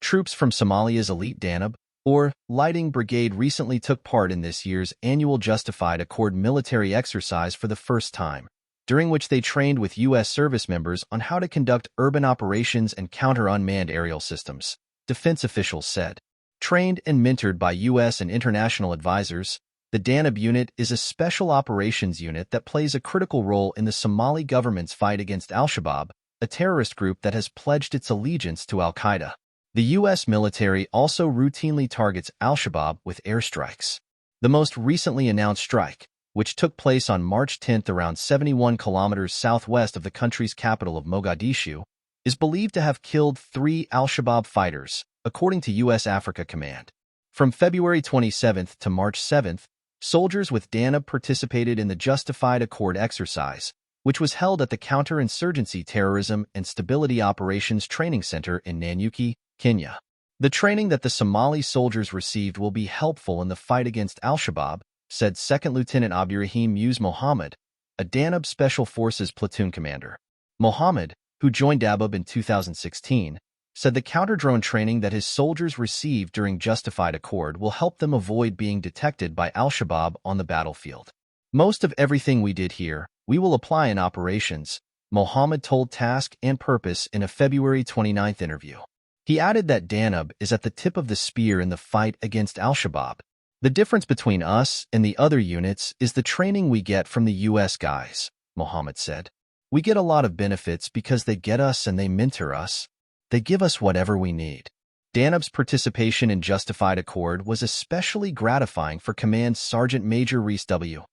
Troops from Somalia's elite Danab, or Lighting Brigade recently took part in this year's annual Justified Accord military exercise for the first time, during which they trained with U.S. service members on how to conduct urban operations and counter unmanned aerial systems, defense officials said. Trained and mentored by U.S. and international advisors, the Danab unit is a special operations unit that plays a critical role in the Somali government's fight against al-Shabaab, a terrorist group that has pledged its allegiance to al-Qaeda. The U.S. military also routinely targets al-Shabaab with airstrikes. The most recently announced strike, which took place on March 10 around 71 kilometers southwest of the country's capital of Mogadishu, is believed to have killed 3 al-Shabaab fighters, according to U.S. Africa Command. From February 27 to March 7, soldiers with Danab participated in the Justified Accord exercise, which was held at the Counterinsurgency Terrorism and Stability Operations Training Center in Nanyuki, Kenya. The training that the Somali soldiers received will be helpful in the fight against al-Shabaab, said Second Lieutenant Abdurrahim Muse Mohammed, a Danab Special Forces platoon commander. Mohammed, who joined Danab in 2016, said the counter-drone training that his soldiers received during Justified Accord will help them avoid being detected by al-Shabaab on the battlefield. Most of everything we did here, we will apply in operations, Mohammed told Task and Purpose in a February 29 interview. He added that Danab is at the tip of the spear in the fight against al-Shabaab. The difference between us and the other units is the training we get from the U.S. guys, Mohammed said. We get a lot of benefits because they get us and they mentor us. They give us whatever we need. Danab's participation in Justified Accord was especially gratifying for Command Sergeant Major Reese W.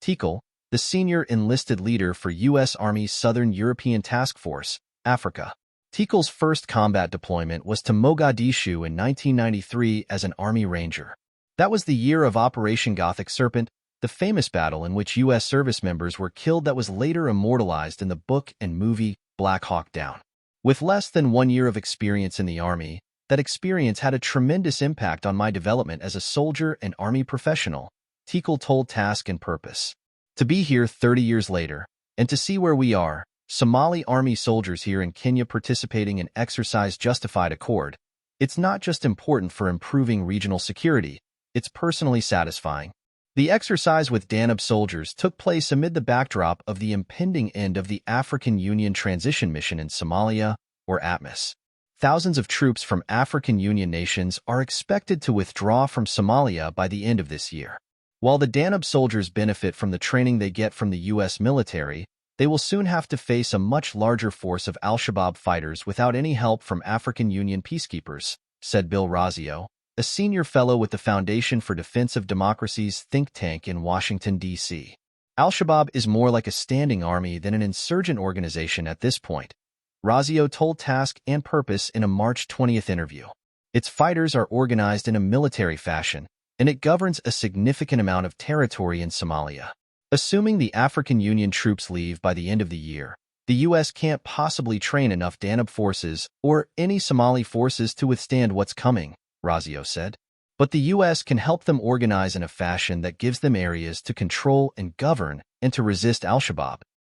Tekel, the senior enlisted leader for U.S. Army's Southern European Task Force, Africa. Tekel's first combat deployment was to Mogadishu in 1993 as an Army Ranger. That was the year of Operation Gothic Serpent, the famous battle in which U.S. service members were killed that was later immortalized in the book and movie Black Hawk Down. With less than 1 year of experience in the Army, that experience had a tremendous impact on my development as a soldier and Army professional, Tekel told Task and Purpose. To be here 30 years later, and to see where we are, Somali Army soldiers here in Kenya participating in Exercise Justified Accord, it's not just important for improving regional security, it's personally satisfying. The exercise with Danab soldiers took place amid the backdrop of the impending end of the African Union Transition Mission in Somalia, or ATMIS. Thousands of troops from African Union nations are expected to withdraw from Somalia by the end of this year. While the Danab soldiers benefit from the training they get from the U.S. military, they will soon have to face a much larger force of al-Shabaab fighters without any help from African Union peacekeepers, said Bill Razio, a senior fellow with the Foundation for Defense of Democracy's think tank in Washington, D.C. Al-Shabaab is more like a standing army than an insurgent organization at this point, Razio told Task and Purpose in a March 20th interview. Its fighters are organized in a military fashion, and it governs a significant amount of territory in Somalia. Assuming the African Union troops leave by the end of the year, the U.S. can't possibly train enough Danab forces or any Somali forces to withstand what's coming, Razio said. But the U.S. can help them organize in a fashion that gives them areas to control and govern and to resist al-Shabaab.